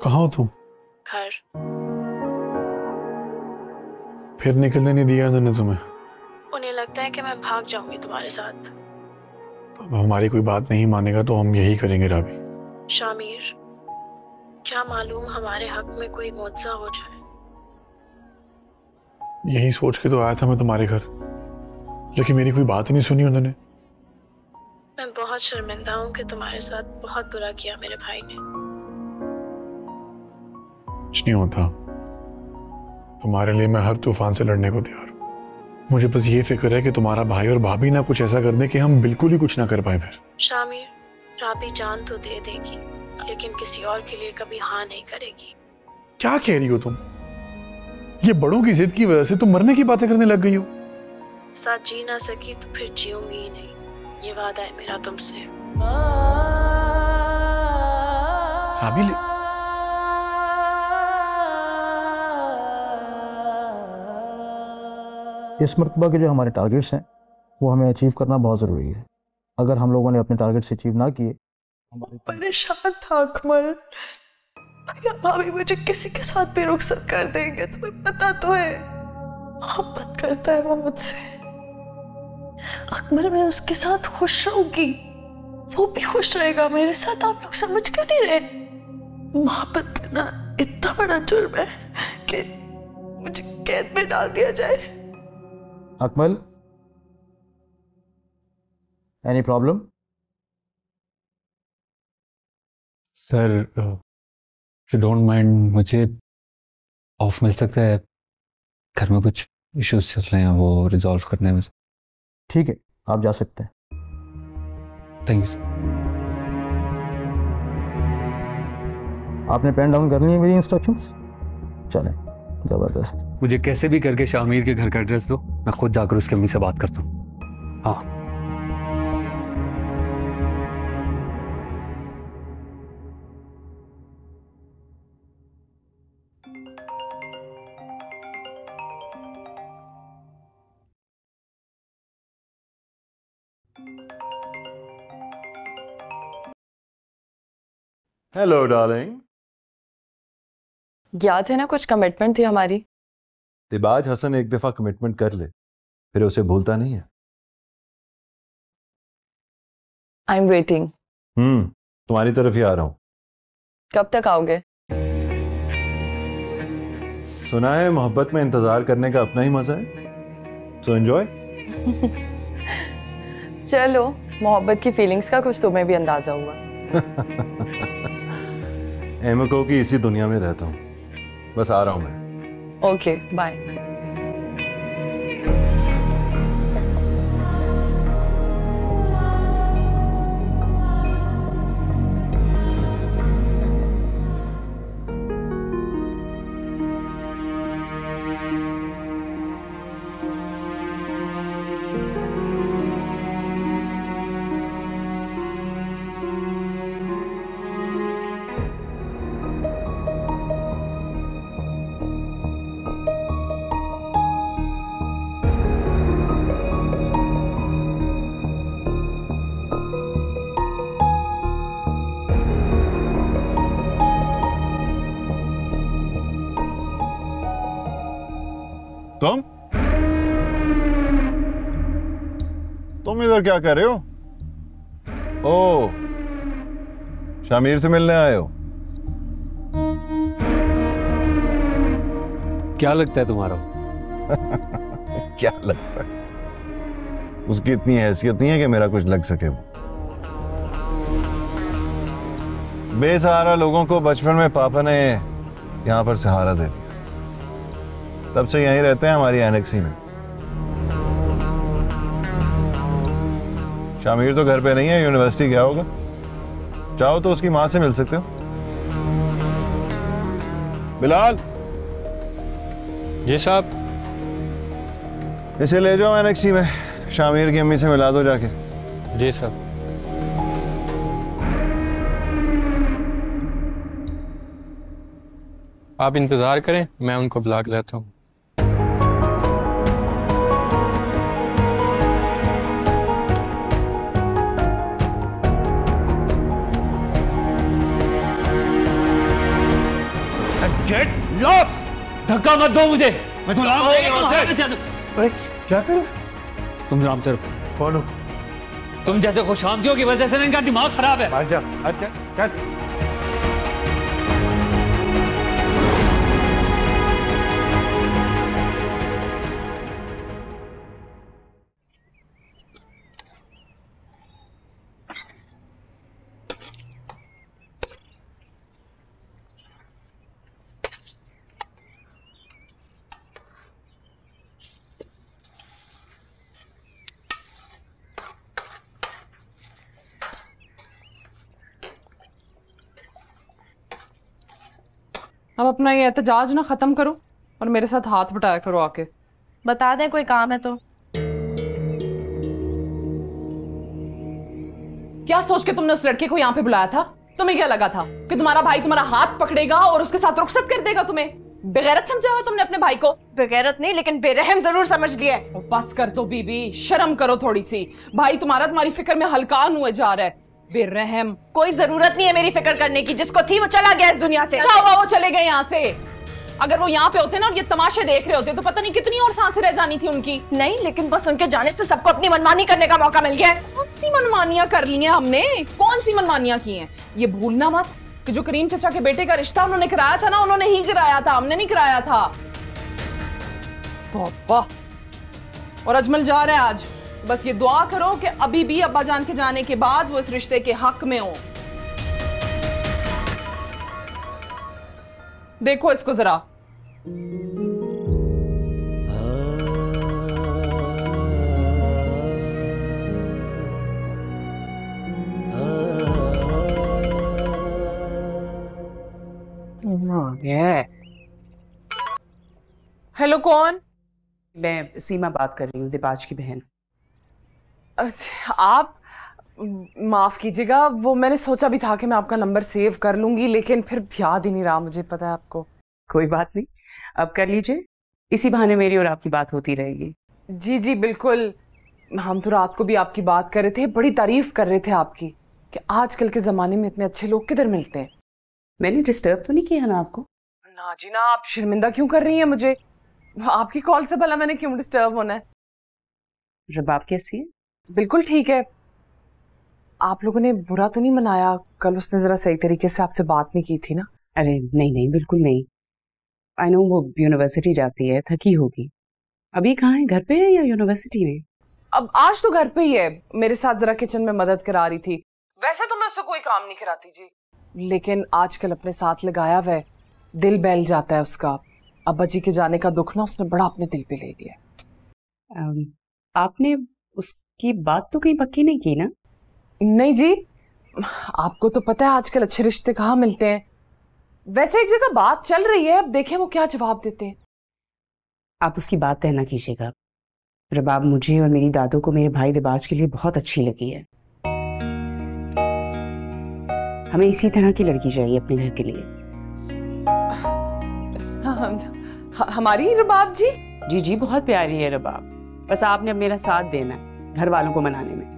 कहाँ हो तुम? घर। फिर निकलने नहीं दिया उन्होंने तुम्हें? उन्हें लगता है कि मैं भाग जाऊंगी तुम्हारे साथ। तो अब हमारी कोई बात नहीं मानेगा तो हम यही करेंगे राबी। शामिर, क्या मालूम हमारे हक में कोई मुआवजा हो जाए। यही सोच के तो आया था मैं तुम्हारे घर, लेकिन मेरी कोई बात ही नहीं सुनी उन्होंने। मैं बहुत शर्मिंदा हूँ कि तुम्हारे साथ बहुत बुरा किया मेरे भाई ने। कुछ नहीं होता, तुम्हारे लिए मैं हर तूफान से लड़ने को तैयार हूँ। मुझे बस ये फिक्र है कि तुम्हारा भाई और भाभी ना कुछ ऐसा कर दे कि हम बिल्कुल ही कुछ ना कर पाए फिर। शामिर, राबी जान तो दे देगी लेकिन किसी और के लिए कभी हाँ नहीं करेगी। क्या कह रही हो तुम? ये बड़ों की जिद की वजह से तुम मरने की बातें करने लग गई हो। साथ जी ना सकी तो फिर जीऊंगी ही नहीं, ये वादा है मेरा तुमसे। राबी, इस मरतबा के जो हमारे टारगेट्स हैं वो हमें अचीव करना बहुत ज़रूरी है। अगर हम लोगों ने अपने टारगेट्स अचीव ना किए, परेशान था अकमल। भैया भाभी मुझे किसी के साथ भी रुखसत कर देंगे, तुम्हें पता तो है। मोहब्बत करता है वो मुझसे। अकमल, मैं उसके साथ खुश रहूंगी, वो भी खुश रहेगा मेरे साथ। आप लोग समझ क्यों नहीं रहे? मोहब्बत करना इतना बड़ा जुर्म है कि मुझे कैद में डाल दिया जाए। Akmal, any problem? Sir, you don't mind, मुझे ऑफ मिल सकता है? घर में कुछ इश्यूज चल रहे हैं, वो रिजॉल्व करने में। ठीक है, आप जा सकते हैं। Thank you sir. आपने पेन डाउन करनी है मेरी इंस्ट्रक्शंस? चलें, जबरदस्त। मुझे कैसे भी करके शामिर के घर का एड्रेस दो, मैं खुद जाकर उसकी अम्मी से बात करता हूँ। हाँ। Hello darling. याद है ना, कुछ कमिटमेंट थी हमारी। दिबाज हसन एक दफा कमिटमेंट कर ले फिर उसे भूलता नहीं है। I am waiting. तुम्हारी तरफ ही आ रहा हूं। कब तक आओगे? सुना है मोहब्बत में इंतजार करने का अपना ही मजा है, सो एंजॉय। चलो, मोहब्बत की फीलिंग्स का कुछ तुम्हें भी अंदाजा हुआ। एमको की इसी दुनिया में रहता हूं, बस आ रहा हूं मैं। Okay, bye. तुम इधर क्या कर रहे हो? ओ, शामिर से मिलने आए हो? क्या लगता है तुम्हारा? क्या लगता है? उसकी इतनी हैसियत नहीं है कि मेरा कुछ लग सके। वो बेसहारा लोगों को बचपन में पापा ने यहां पर सहारा दे दिया, तब से यहीं रहते हैं हमारी एनेक्सी में। शामिर तो घर पे नहीं है, यूनिवर्सिटी गया होगा। चाहो तो उसकी मां से मिल सकते हो। बिलाल। ये साहब। इसे ले जाओ एनेक्सी में, शामिर की अम्मी से मिला दो जाके। जी साहब। आप इंतजार करें, मैं उनको बुला के लाता हूँ। Get lost. धक्का मत दो मुझे, मैं गुलाम अरे क्या कर? तुम आराम से रुको। कौन हो? तुम जैसे खुशामदियों की वजह से ना इनका दिमाग खराब है। अच्छा अच्छा क्या? अब अपना ये एहतजाज ना खत्म करो और मेरे साथ हाथ बटाया करो आके। बता दें कोई काम है तो। क्या सोच के तुमने उस लड़के को यहाँ पे बुलाया था? तुम्हें क्या लगा था कि तुम्हारा भाई तुम्हारा हाथ पकड़ेगा और उसके साथ रुखसत कर देगा तुम्हें? बेगैरत समझा हो तुमने अपने भाई को? बेगैरत नहीं लेकिन बेरहम जरूर समझ लिया है। बस कर दो बीबी, शर्म करो थोड़ी सी। भाई तुम्हारा तुम्हारी फिक्र में हलकान हुए जा रहा है। बेरहम। कोई जरूरत नहीं है मेरी फिक्र करने की, जिसको थी वो चला गया इस दुनिया से। क्या हुआ वो चले गए यहाँ से? अगर वो यहाँ पे होते ना और ये तमाशे देख रहे होते तो पता नहीं कितनी और सांसें रह जानी थी उनकी। नहीं, लेकिन बस उनके जाने से सबको अपनी मनमानी करने का मौका मिल गया है। कौन सी मनमानियां कर ली हैं हमने? कौन सी मनमानियां की हैं? ये भूलना मत कि जो करीम चचा के बेटे का रिश्ता उन्होंने कराया था ना, उन्होंने ही कराया था, हमने नहीं कराया था। तौबा। और अजमल जा रहे हैं आज। बस ये दुआ करो कि अभी भी अब्बा जान के जाने के बाद वो इस रिश्ते के हक में हो। देखो इसको जरा। हेलो, कौन? मैं सीमा बात कर रही हूँ, दिबाज की बहन। अच्छा, आप माफ कीजिएगा, वो मैंने सोचा भी था कि मैं आपका नंबर सेव कर लूंगी, लेकिन फिर याद ही नहीं रहा मुझे। पता है आपको। कोई बात नहीं, अब कर लीजिए, इसी बहाने मेरी और आपकी बात होती रहेगी। जी जी बिल्कुल। हम तो रात को भी आपकी बात कर रहे थे, बड़ी तारीफ कर रहे थे आपकी कि आजकल के जमाने में इतने अच्छे लोग किधर मिलते हैं। मैंने डिस्टर्ब तो नहीं किया ना आपको? ना जी ना, आप शर्मिंदा क्यों कर रही हैं मुझे? आपकी कॉल से भला मैंने क्यों डिस्टर्ब होना है? रबाब कैसी है? बिल्कुल ठीक है। आप लोगों ने बुरा तो नहीं मनाया? कल उसने जरा सही तरीके से आपसे बात नहीं की थी ना? अरे नहीं नहीं, बिल्कुल नहीं। आई नो वो यूनिवर्सिटी जाती है, थकी होगी। अभी कहाँ है, घर पे है या यूनिवर्सिटी में? अब आज तो घर पे ही है, मेरे साथ जरा किचन में मदद करा रही थी। वैसे तो मैं उससे कोई काम नहीं कराती जी, लेकिन आजकल अपने साथ लगाया हुआ है, दिल बैल जाता है उसका। अब्बा जी के जाने का दुख ना उसने बड़ा अपने दिल पे ले लिया। आपने उसकी बात तो कहीं पक्की नहीं की ना? नहीं जी, आपको तो पता है आजकल अच्छे रिश्ते कहाँ मिलते हैं। वैसे एक जगह बात चल रही है, अब देखें वो क्या जवाब देते हैं। आप उसकी बात तय ना कीजिएगा। रबाब मुझे और मेरी दादू को मेरे भाई दिबाज के लिए बहुत अच्छी लगी है। हमें इसी तरह की लड़की चाहिए अपने घर के लिए। हमारी रबाब जी? जी जी, बहुत प्यारी है रबाब। बस आपने अब मेरा साथ देना है घर वालों को मनाने में।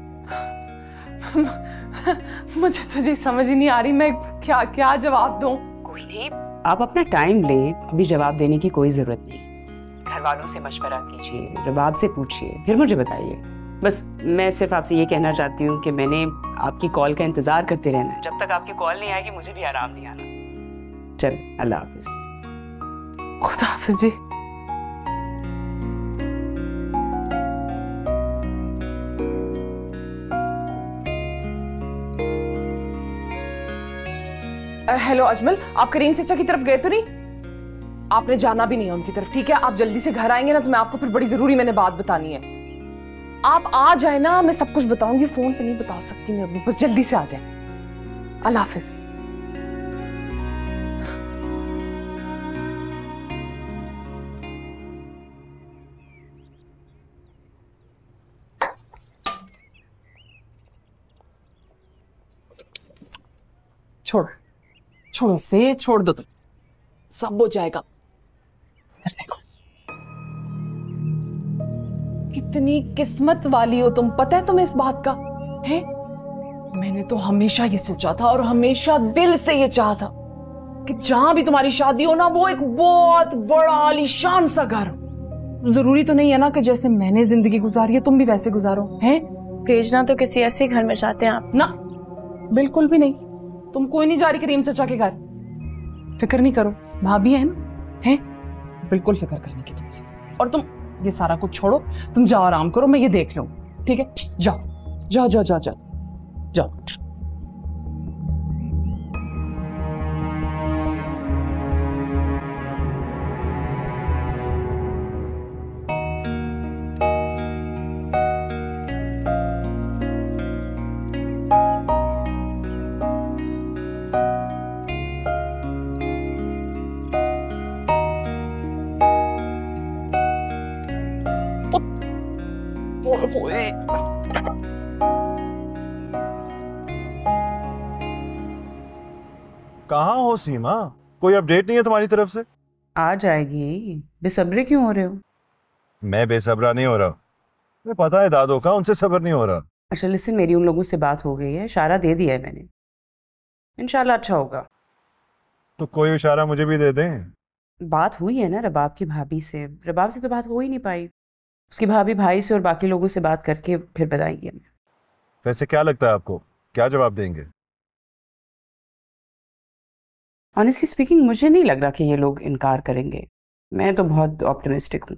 मुझे तो जी समझ ही नहीं आ रही मैं क्या क्या जवाब दूं। कोई नहीं, आप अपना टाइम लें, अभी जवाब देने की कोई जरूरत नहीं। घर वालों से मशवरा कीजिए, रबाब से पूछिए, फिर मुझे बताइए। बस मैं सिर्फ आपसे ये कहना चाहती हूँ कि मैंने आपकी कॉल का इंतजार करते रहना है। जब तक आपकी कॉल नहीं आएगी मुझे भी आराम नहीं आना। चल, अल्लाह हाफिज। खुदा हाफिज जी। हेलो अजमल, आप करीम चाचा की तरफ गए तो नहीं? आपने जाना भी नहीं है उनकी तरफ, ठीक है? आप जल्दी से घर आएंगे ना तो मैं आपको फिर बड़ी जरूरी मैंने बात बतानी है। आप आ जाए ना, मैं सब कुछ बताऊंगी, फोन पे नहीं बता सकती मैं अभी, बस जल्दी से आ जाए। अल्लाह हाफिज। छोड़ो से, छोड़ दो तुम, सब हो जाएगा। इधर देखो, कितनी किस्मत वाली हो तुम, पता है तुम्हें इस बात का? है मैंने तो हमेशा ये सोचा था और हमेशा दिल से ये चाहा था कि जहां भी तुम्हारी शादी हो ना वो एक बहुत बड़ा आलीशान सा घर हो। जरूरी तो नहीं है ना कि जैसे मैंने जिंदगी गुजारी है तुम भी वैसे गुजारो, हैं? भेजना तो किसी ऐसे घर में चाहते हैं आप। ना, बिल्कुल भी नहीं। तुम कोई नहीं जा रही करीम चाचा के घर। फिक्र नहीं करो, भाभी है ना, है? बिल्कुल फिक्र करने की तुमसे। और तुम ये सारा कुछ छोड़ो, तुम जाओ आराम करो, मैं ये देख लूं, ठीक है? जाओ जाओ जाओ जाओ जाओ जाओ। कहाँ हो सीमा? कोई अपडेट नहीं है तुम्हारी तरफ से? आ जाएगी, बेसब्रे क्यों हो रहे हो? मैं बेसब्रा नहीं हो रहा, मुझे पता है दादो का, उनसे सब्र नहीं हो रहा। अच्छा लिसन, मेरी उन लोगों से बात हो गई है, इशारा दे दिया है मैंने, इंशाल्लाह अच्छा होगा। तो कोई इशारा मुझे भी दे दें। बात हुई है ना रबाब की भाभी से, रबाब से तो बात हो ही नहीं पाई, उसकी भाभी भाई से और बाकी लोगों से बात करके फिर बताएंगी हमें। वैसे क्या लगता है आपको, क्या जवाब देंगे? ऑनेस्टली स्पीकिंग मुझे नहीं लग रहा कि ये लोग इनकार करेंगे, मैं तो बहुत ऑप्टिमिस्टिक हूँ।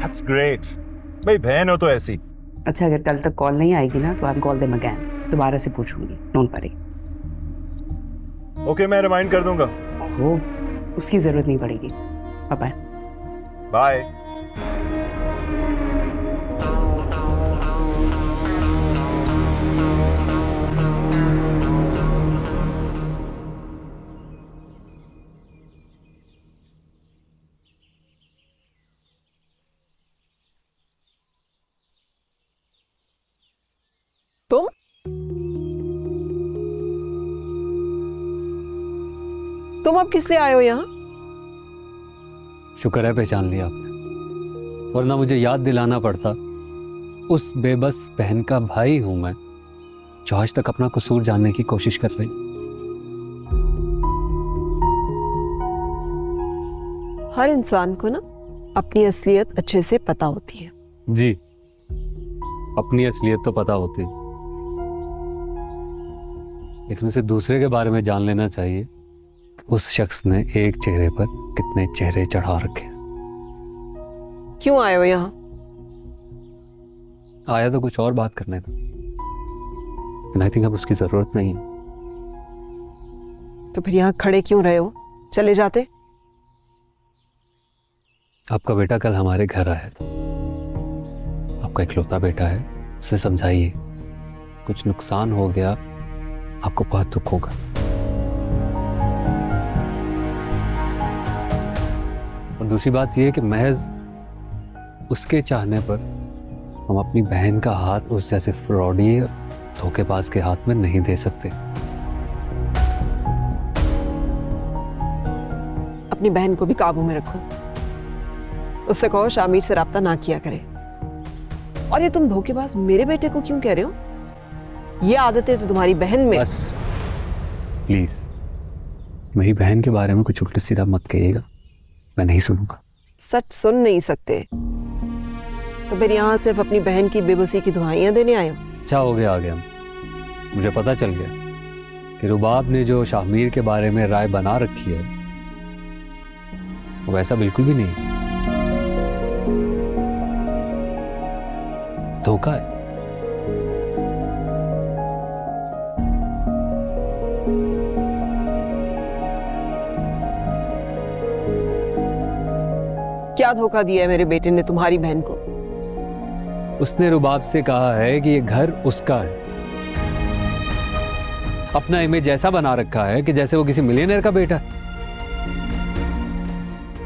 That's great. भाई बहन हो तो ऐसी। अच्छा अगर कल तक कॉल नहीं आएगी ना तो आई कॉल देम अगेन, दोबारा से पूछूंगी, डोंट वरी। ओके, मैं रिमाइंड कर दूंगा। वो उसकी जरूरत नहीं पड़ेगी। Bye bye. तुम अब किस लिए आए हो यहाँ? शुक्र है पहचान लिया आपने, वरना मुझे याद दिलाना पड़ता उस बेबस बहन का भाई हूं मैं, जो आज तक अपना कसूर जानने की कोशिश कर रही। हर इंसान को ना अपनी असलियत अच्छे से पता होती है। जी, अपनी असलियत तो पता होती, लेकिन उसे दूसरे के बारे में जान लेना चाहिए कि उस शख्स ने एक चेहरे पर कितने चेहरे चढ़ा रखे। क्यों आए हो यहाँ? आया तो कुछ और बात करने था, लेकिन आई थिंक अब उसकी जरूरत नहीं है। तो फिर यहाँ खड़े क्यों रहे हो? चले जाते। आपका बेटा कल हमारे घर आया था, आपका इकलौता बेटा है, उसे समझाइए, कुछ नुकसान हो गया आपको बहुत दुख होगा। और दूसरी बात यह कि महज उसके चाहने पर हम अपनी बहन का हाथ उस जैसे फ्रॉडी धोखेबाज के हाथ में नहीं दे सकते। अपनी बहन को भी काबू में रखो, उससे कहो शामिर से राब्ता ना किया करे। और ये तुम धोखेबाज मेरे बेटे को क्यों कह रहे हो? ये आदतें तो तुम्हारी बहन में। बस प्लीज मेरी बहन के बारे में कुछ उल्टा सीधा मत कहिएगा, मैं नहीं सुनूंगा। सच सुन नहीं सकते तो फिर यहाँ सिर्फ अपनी बहन की बेबसी की दुआइयां देने आए हो? अच्छा हो गया, आ गया, मुझे पता चल गया कि रुबाब ने जो शाहमीर के बारे में राय बना रखी है वो वैसा बिल्कुल भी नहीं, धोखा है। क्या धोखा दिया है मेरे बेटे ने तुम्हारी बहन को? उसने रुबाब से कहा है कि ये घर उसका है, अपना इमेज ऐसा बना रखा है कि जैसे वो किसी मिलियनेयर का बेटा है।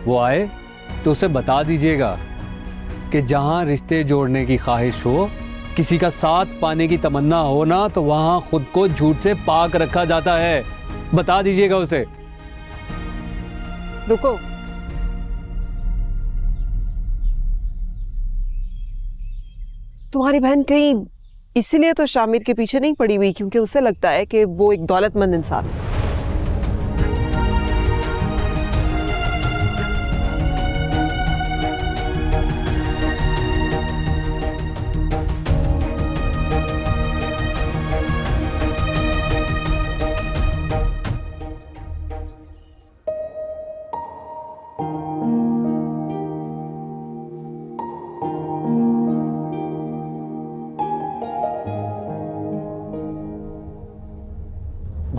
वो आए तो उसे बता दीजिएगा कि जहां रिश्ते जोड़ने की ख्वाहिश हो, किसी का साथ पाने की तमन्ना हो ना, तो वहां खुद को झूठ से पाक रखा जाता है। बता दीजिएगा उसे। रुको, तुम्हारी बहन कहीं इसीलिए तो शामिर के पीछे नहीं पड़ी हुई क्योंकि उसे लगता है कि वो एक दौलतमंद इंसान है?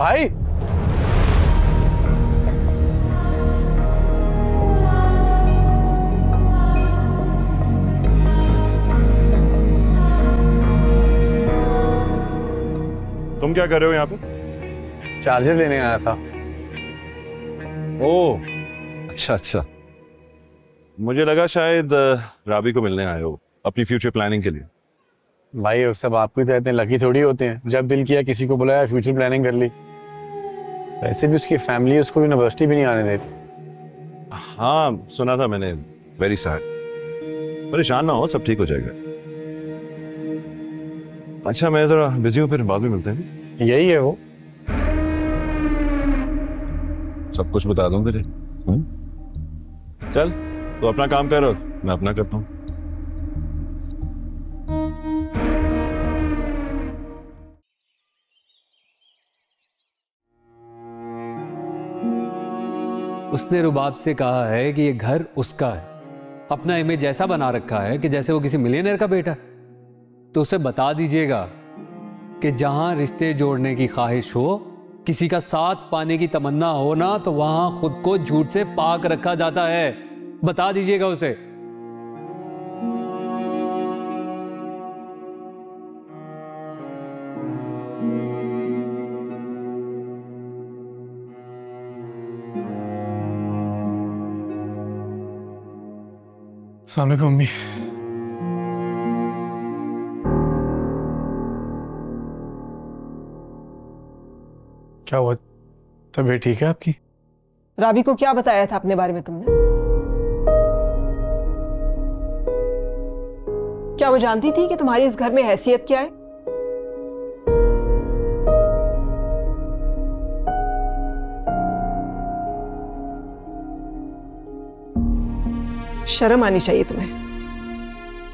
भाई तुम क्या कर रहे हो यहाँ पे? चार्जर लेने आया था। ओह, अच्छा अच्छा। मुझे लगा शायद राबी को मिलने आए हो अपनी फ्यूचर प्लानिंग के लिए। भाई उस सब आपकी तरह इतने लकी थोड़ी होते हैं, जब दिल किया किसी को बुलाया, फ्यूचर प्लानिंग कर ली। वैसे भी उसकी फैमिली उसको यूनिवर्सिटी भी नहीं आने देती। हाँ सुना था मैंने, वेरी सैड। परेशान ना हो, सब ठीक हो जाएगा। अच्छा मैं जरा बिजी हूँ, फिर बाद में मिलते हैं। यही है वो। सब कुछ बता दूं तुझे। चल तो अपना काम करो, मैं अपना करता हूँ। उसने रुबाब से कहा है कि ये घर उसका है, अपना इमेज ऐसा बना रखा है कि जैसे वो किसी मिलियनेयर का बेटा। तो उसे बता दीजिएगा कि जहां रिश्ते जोड़ने की ख्वाहिश हो, किसी का साथ पाने की तमन्ना हो ना, तो वहां खुद को झूठ से पाक रखा जाता है। बता दीजिएगा उसे। अस्सलाम वालेकुम मम्मी। क्या हुआ, तबीयत ठीक है आपकी? राबी को क्या बताया था अपने बारे में तुमने? क्या वो जानती थी कि तुम्हारी इस घर में हैसियत क्या है? शर्म आनी चाहिए तुम्हें।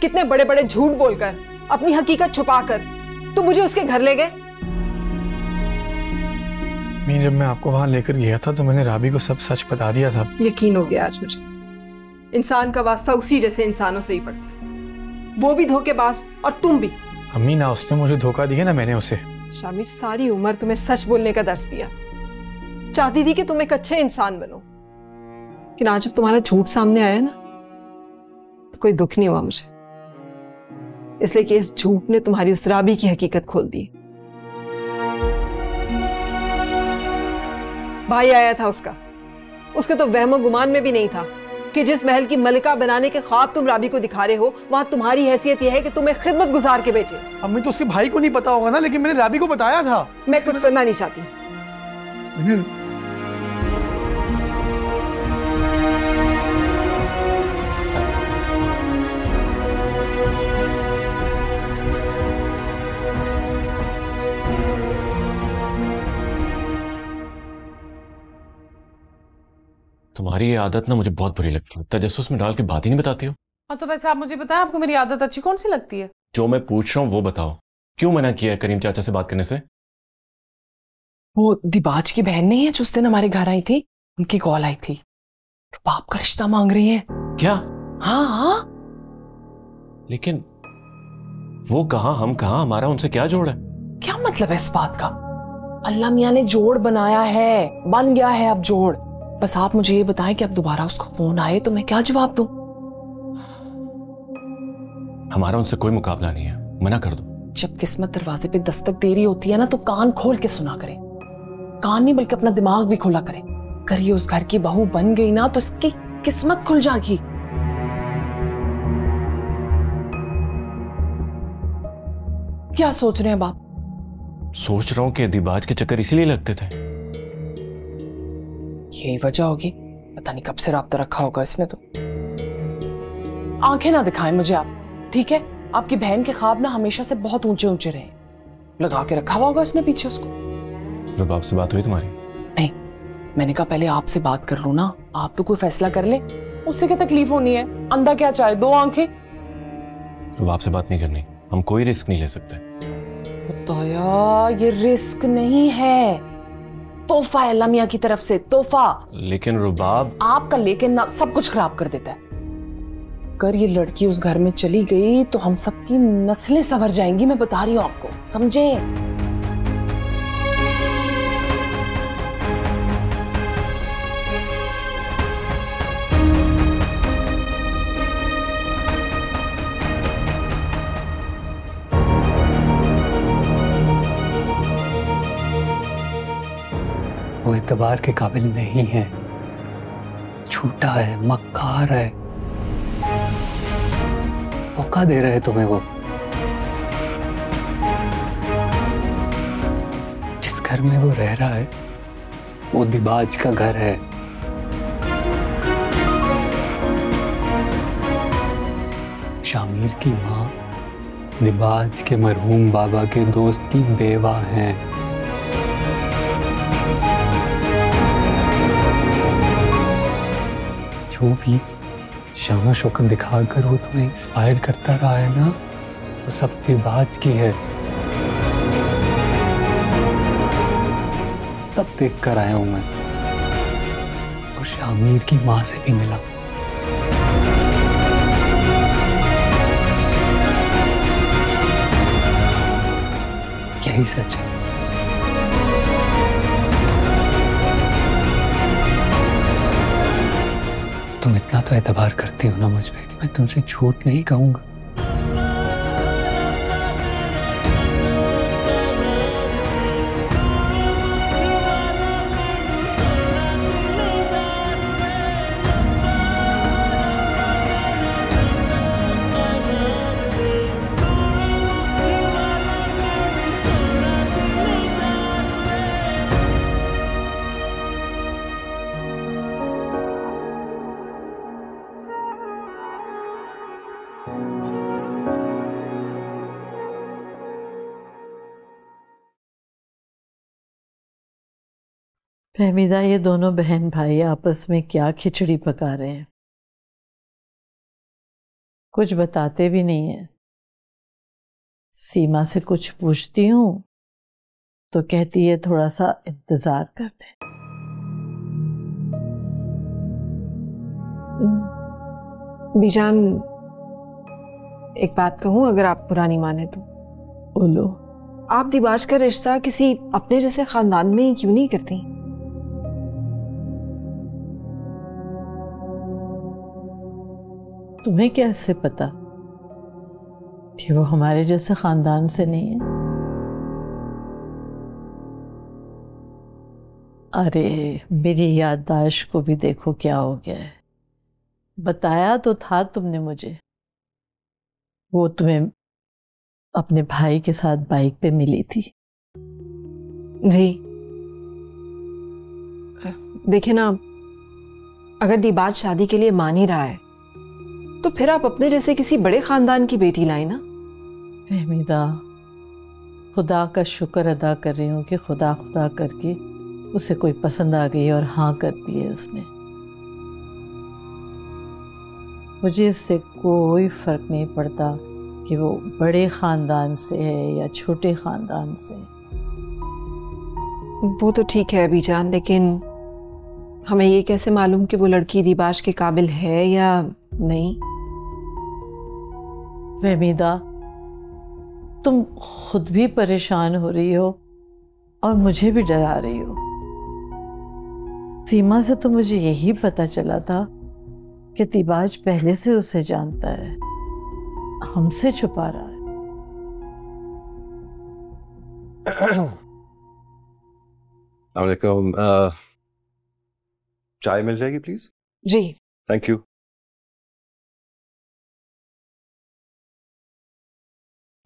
कितने बड़े बड़े झूठ बोलकर, अपनी हकीकत छुपाकर तुम मुझे उसके घर ले गए। जब मैं आपको वहां लेकर गया था तो मैंने राबी को सब सच बता दिया था। यकीन हो गया आज मुझे। इंसान का वास्ता उसी जैसे इंसानों से ही पड़ता है, वो भी धोखेबाज और तुम भी। अम्मी ना उसने मुझे धोखा दिया ना मैंने उसे। शामिर सारी उम्र तुम्हें सच बोलने का दर्स दिया, चाहती थी कि तुम एक अच्छे इंसान बनो, लेकिन आज जब तुम्हारा झूठ सामने आया ना तो कोई दुख नहीं हुआ मुझे, इसलिए कि इस झूठ ने तुम्हारी उस राबी की हकीकत खोल दी। भाई आया था उसका, उसके तो वहमो गुमान में भी नहीं था कि जिस महल की मलिका बनाने के ख्वाब तुम राबी को दिखा रहे हो, वहां तुम्हारी हैसियत यह है कि तुम एक खिदमत गुजार के बेटे। अम्मी तो उसके भाई को नहीं पता होगा ना, लेकिन मैंने राबी को बताया था। मैं कुछ सुनना नहीं चाहती। तुम्हारी ये आदत ना मुझे बहुत बुरी लगती है, तजस्सुस में डाल के बात ही नहीं बताती हो। हाँ तो वैसे आप मुझे बताएं, आपको मेरी आदत अच्छी कौन सी लगती है? जो मैं पूछ रहा हूँ वो बताओ, क्यों मना किया है करीम चाचा से बात करने से? वो दिबाज की बहन नहीं है जो उस दिन हमारे घर आई थी, उनकी कॉल आई थी, बाप का रिश्ता मांग रही है। क्या? हाँ हाँ। लेकिन वो कहाँ, हम कहाँ, हमारा उनसे क्या जोड़ है? क्या मतलब है इस बात का? अल्लाह मियाँ ने जोड़ बनाया है, बन गया है अब जोड़। बस आप मुझे ये बताएं कि अब दोबारा उसको फोन आए तो मैं क्या जवाब दूं? हमारा उनसे कोई मुकाबला नहीं है, मना कर दो। जब किस्मत दरवाजे पे दस्तक दे रही होती है ना, तो कान खोल के सुना करें। कान नहीं बल्कि अपना दिमाग भी खोला करें। अगर ये उस घर की बहू बन गई ना तो इसकी किस्मत खुल जाएगी। क्या सोच रहे हैं बाप? सोच रहा हूँ कि दिबाज के चक्कर इसीलिए लगते थे। यही वजह होगी, पता नहीं कब से राब्ता रखा होगा इसने। तो आंखें ना दिखाएं मुझे आप, ठीक है? आपकी बहन के ख्वाब ना हमेशा से बहुत ऊंचे ऊंचे रहे, लगा के रखा हुआ होगा इसने पीछे उसको। जब आपसे बात हुई तुम्हारी? नहीं, मैंने कहा पहले आपसे बात कर लो ना, आप तो कोई फैसला कर ले। उससे क्या तकलीफ होनी है? अंधा क्या चाहे, दो आंखें। जब आपसे बात नहीं करनी, हम कोई रिस्क नहीं ले सकते। बताया, ये रिस्क नहीं है, तोहफा है अल्लाह मियां की तरफ से, तोहफा। लेकिन रुबाब, आपका लेकिन ना सब कुछ खराब कर देता है। अगर ये लड़की उस घर में चली गई तो हम सबकी नस्लें संवर जाएंगी, मैं बता रही हूं आपको, समझे? एतबार के काबिल नहीं है, झूठा है, मक्कार है। धोखा दे रहे तुम्हें वो। जिस घर में वो रह रहा है वो दिबाज का घर है। शामिर की माँ दिबाज के मरहूम बाबा के दोस्त की बेवा हैं। जो भी शान शौकत दिखाकर वो तुम्हें इंस्पायर करता रहा है ना, वो सब दिबाज की है। सब देख कर आया हूं मैं, और शामिर की माँ से भी मिला। यही सच है। तुम इतना तो एतबार करती हो ना मुझ पे कि मैं तुमसे झूठ नहीं कहूंगा। फहमीदा, ये दोनों बहन भाई आपस में क्या खिचड़ी पका रहे हैं? कुछ बताते भी नहीं है। सीमा से कुछ पूछती हूँ तो कहती है थोड़ा सा इंतजार कर ले। बीजान, एक बात कहूँ, अगर आप बुरा नहीं माने तो? बोलो। आप दिबाज का रिश्ता किसी अपने जैसे खानदान में ही क्यों नहीं करती? तुम्हें कैसे पता कि वो हमारे जैसे खानदान से नहीं है? अरे मेरी याददाश्त को भी देखो क्या हो गया है। बताया तो था तुमने मुझे, वो तुम्हें अपने भाई के साथ बाइक पे मिली थी। जी देखिए ना, अगर दिबाज शादी के लिए मान ही रहा है तो फिर आप अपने जैसे किसी बड़े खानदान की बेटी लाए ना। फहमीदा, खुदा का शुक्र अदा कर रही हूँ कि खुदा खुदा करके उसे कोई पसंद आ गई और हाँ कर दी है उसने। मुझे इससे कोई फर्क नहीं पड़ता कि वो बड़े खानदान से है या छोटे खानदान से। वो तो ठीक है बीजान, लेकिन हमें ये कैसे मालूम कि वो लड़की दिबाज के काबिल है या नहीं? फहमीदा, तुम खुद भी परेशान हो रही हो और मुझे भी डरा रही हो। सीमा से तो मुझे यही पता चला था कि दिबाज पहले से उसे जानता है, हमसे छुपा रहा है। अस्सलामुअलैकुम, चाय मिल जाएगी प्लीज? जी थैंक यू।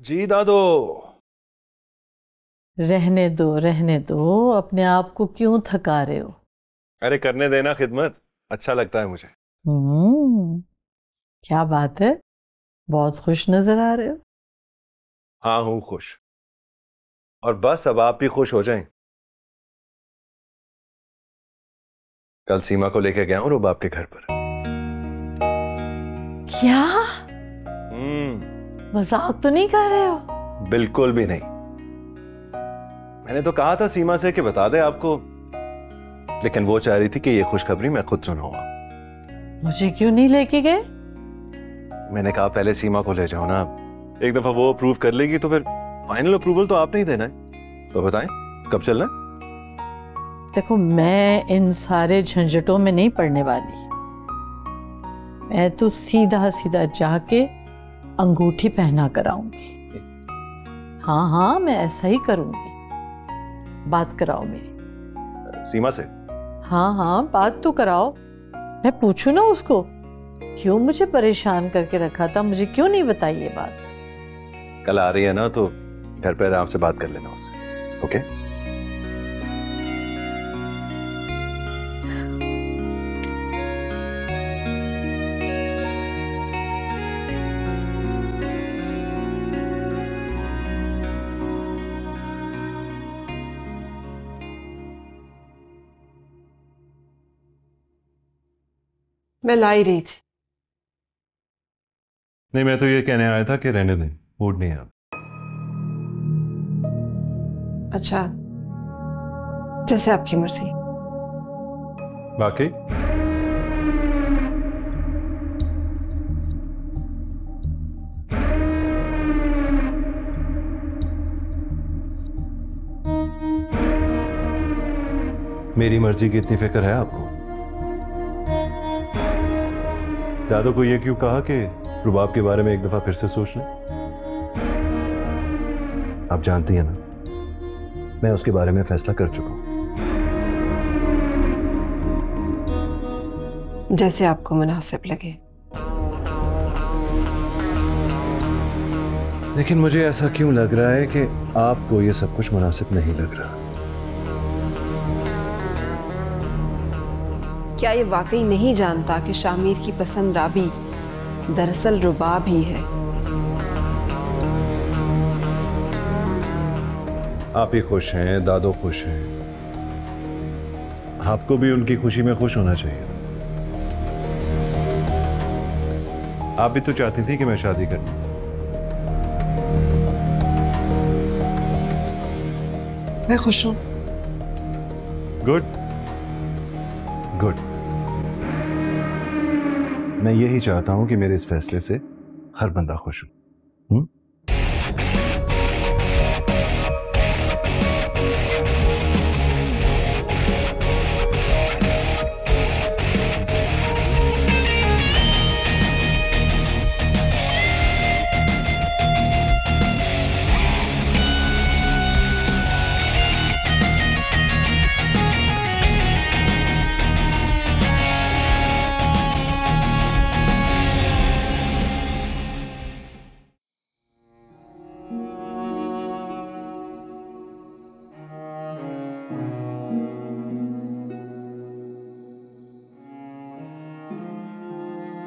जी दादो। रहने दो, अपने आप को क्यों थका रहे हो? अरे करने देना खिदमत, अच्छा लगता है मुझे। क्या बात है, बहुत खुश नजर आ रहे हो। हाँ हूं खुश, और बस अब आप भी खुश हो जाएं। कल सीमा को लेकर गया हूं रुबाब के घर पर। क्या? मजाक तो नहीं कर रहे हो? बिल्कुल भी नहीं। मैंने तो कहा था सीमा से कि बता दे आपको, लेकिन वो चाह रही थी कि ये खुशखबरी मैं खुद सुनाऊंगा। मुझे क्यों नहीं लेके गए? मैंने कहा पहले सीमा को ले जाओ ना, एक दफा वो अप्रूव कर लेगी तो फिर फाइनल अप्रूवल तो आपने ही देना है। तो बताएं कब चलना है? देखो, मैं इन सारे झंझटों में नहीं पड़ने वाली। मैं तो सीधा सीधा जाके अंगूठी पहना कर आऊंगी। हाँ, मैं ऐसा ही करूंगी। बात कराओ मेरी। सीमा से। हाँ हाँ, बात तो कराओ। मैं पूछूं ना उसको, क्यों मुझे परेशान करके रखा था, मुझे क्यों नहीं बताई ये बात? कल आ रही है ना, तो घर पे आराम से बात कर लेना उससे। ओके? मैं ला ही रही थी। नहीं, मैं तो ये कहने आया था कि रहने दें, मूड नहीं है अब। अच्छा, जैसे आपकी मर्जी। बाकी मेरी मर्जी की इतनी फिक्र है आपको? दादू को ये क्यों कहा कि रुबाब के बारे में एक दफा फिर से सोच लें? आप जानती हैं ना, मैं उसके बारे में फैसला कर चुका हूं। जैसे आपको मुनासिब लगे। लेकिन मुझे ऐसा क्यों लग रहा है कि आपको ये सब कुछ मुनासिब नहीं लग रहा? क्या ये वाकई नहीं जानता कि शामिर की पसंद राबी दरअसल रुबाब ही है? आप ही खुश हैं, दादो खुश हैं, आपको भी उनकी खुशी में खुश होना चाहिए। आप भी तो चाहती थी कि मैं शादी करूं। मैं खुश हूं। Good good. मैं यही चाहता हूं कि मेरे इस फैसले से हर बंदा खुश हो।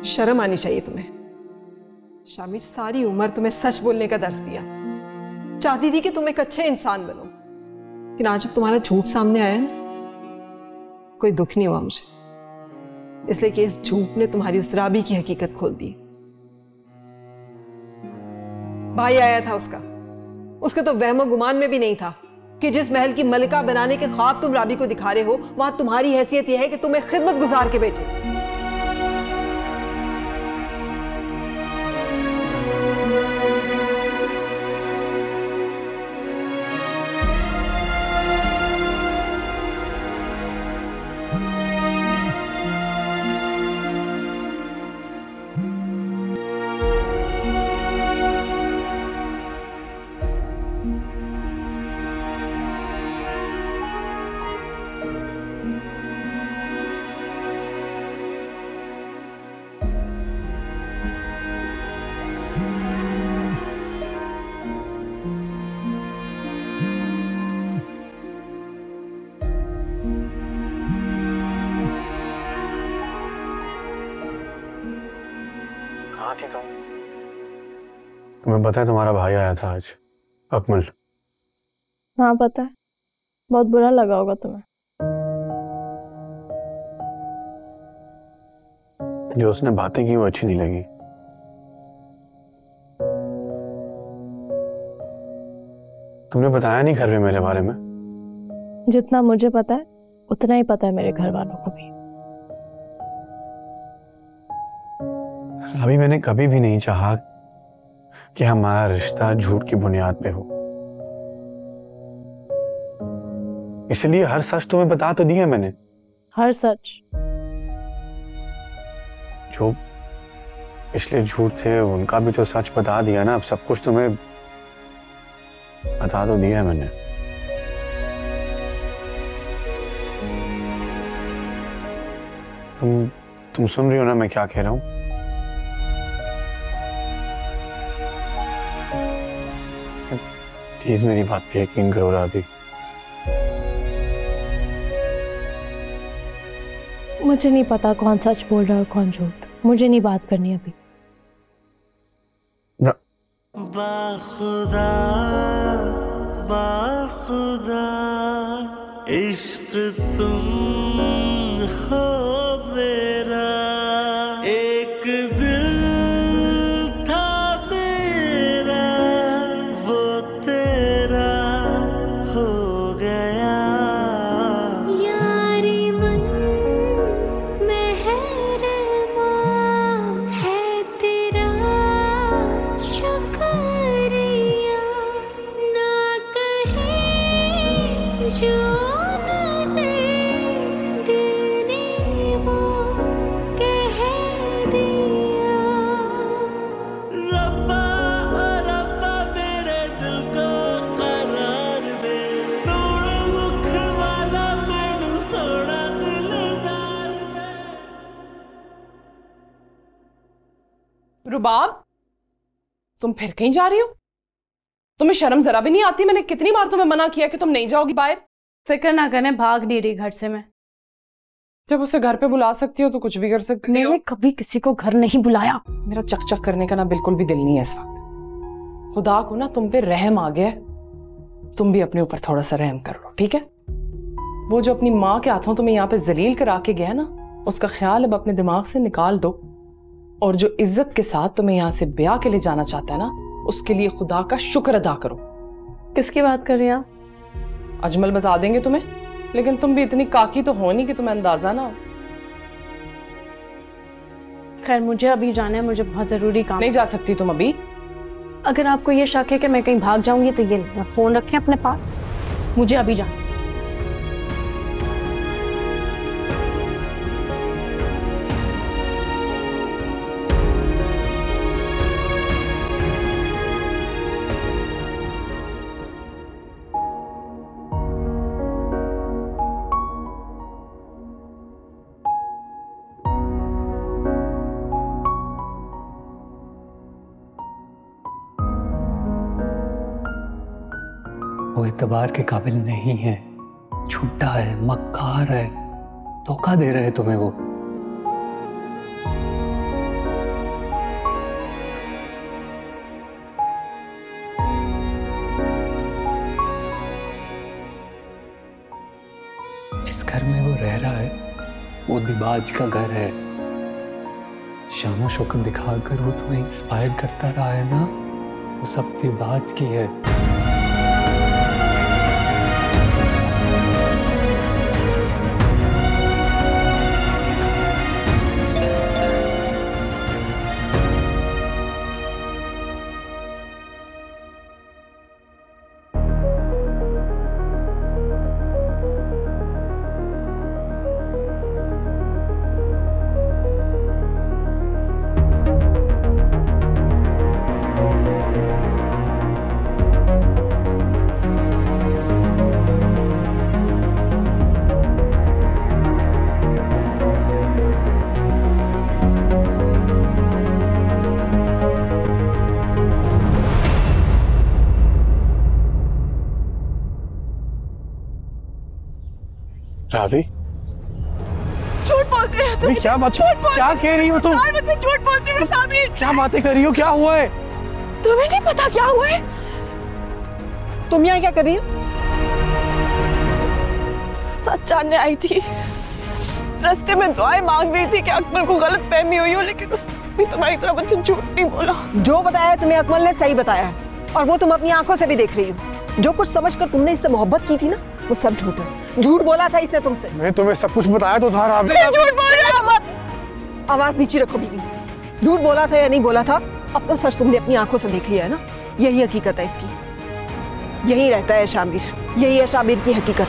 शर्म आनी चाहिए तुम्हें। शामिर सारी उम्र तुम्हें सच बोलने का दर्स दिया, चाहती थी कि तुम एक अच्छे इंसान बनो, लेकिन आज जब तुम्हारा झूठ सामने आया ना, कोई दुख नहीं हुआ मुझे, इसलिए कि इस झूठ ने तुम्हारी उस राबी की हकीकत खोल दी। भाई आया था उसके तो वहमो गुमान में भी नहीं था कि जिस महल की मलिका बनाने के ख्वाब तुम राबी को दिखा रहे हो, वहां तुम्हारी हैसियत यह है कि तुम एक खिदमत गुजार के बेटे। थी तुम्हें पता है तुम्हारा भाई आया था आज, अकमल? हाँ पता है, बहुत बुरा लगा होगा तुम्हें। जो उसने बातें की वो अच्छी नहीं लगी। तुमने बताया नहीं घर में मेरे बारे में? जितना मुझे पता है उतना ही पता है मेरे घर वालों को भी। अभी मैंने कभी भी नहीं चाहा कि हमारा रिश्ता झूठ की बुनियाद पे हो, इसलिए हर सच तुम्हें बता तो दिया मैंने। हर सच? जो पिछले झूठ थे उनका भी तो सच बता दिया ना। अब सब कुछ तुम्हें बता तो दिया है मैंने। तुम सुन रही हो ना मैं क्या कह रहा हूँ? प्लीज मेरी बात पे यकीन करो राधी। मुझे नहीं पता कौन सच बोल रहा है और कौन झूठ। मुझे नहीं बात करनी अभी। बाखुदा बाखुदा इश्क तुम हो मेरा, एक दिल था मेरा वो तेरा हो गया। यारी मन मेहरमा है तेरा शुक्रिया, ना कहीं जो रुबाब, तुम फिर कहीं जा रही हो? तुम्हें शर्म जरा भी नहीं आती? मैंने कितनी बार तुम्हें मना किया कि तुम नहीं जाओगी बाहर। फिक्र ना करें, भाग नहीं रही घर से मैं। जब उसे घर पे बुला सकती हो तो कुछ भी कर सकती हो। मैंने कभी किसी को घर नहीं बुलाया। मेरा चक करने का ना बिल्कुल भी दिल नहीं है इस वक्त। खुदा को ना तुम पे रहम आ गया, तुम भी अपने ऊपर थोड़ा सा रहम कर लो, ठीक है? वो जो अपनी माँ के हाथों तुम्हें यहाँ पे जलील करा के गया ना, उसका ख्याल अब अपने दिमाग से निकाल दो। और जो इज्जत के साथ तुम्हें यहाँ से ब्याह के लिए जाना चाहता है ना, उसके लिए खुदा का शुक्र अदा करो। किसकी बात कर रही हैं आप? अजमल बता देंगे तुम्हें, लेकिन तुम भी इतनी काकी तो हो नहीं कि तुम्हें अंदाजा ना हो। खैर मुझे अभी जाना है, मुझे बहुत जरूरी काम। नहीं जा सकती तुम अभी। अगर आपको ये शक है कि मैं कहीं भाग जाऊंगी तो ये फोन रखें अपने पास, मुझे अभी जाना है। वो एतबार के काबिल नहीं है, झूठा है, मक्कार है, धोखा दे रहे हैं तुम्हें वो। जिस घर में वो रह रहा है वो दिबाज का घर है। शानो शौकत दिखाकर वो तुम्हें इंस्पायर करता रहा है ना, वो सब दिबाज की है। रावी, झूठ बोल रहे हो तुम। क्या बात, क्या कह रही हो तुम? मुझे झूठ बोलते हो शामिर। क्या बातें कर रही हो? क्या हुआ है? तुम्हें नहीं पता क्या हुआ है? तुम यहाँ क्या कर रही हो? सच जानने आई थी। रास्ते में दुआएं मांग रही थी कि अकमल को गलत फहमी हुई हो, लेकिन उसने भी तुम्हारी तरह मुझसे झूठ नहीं बोला। जो बताया तुम्हें अकमल ने सही बताया है, और वो तुम अपनी आंखों से भी देख रही हो। जो कुछ समझकर तुमने इससे मोहब्बत की थी ना, वो सब झूठ है। झूठ बोला था इसने तुमसे। मैं तुम्हें सब कुछ बताया तो था रावी। झूठ बोल रहे हो मत। आवाज नीचे रखो बीवी। झूठ बोला था या नहीं बोला था, अब तो सच तुमने अपनी आंखों से देख लिया है ना। यही हकीकत है इसकी। यही रहता है शामिर, यही है शामिर की हकीकत।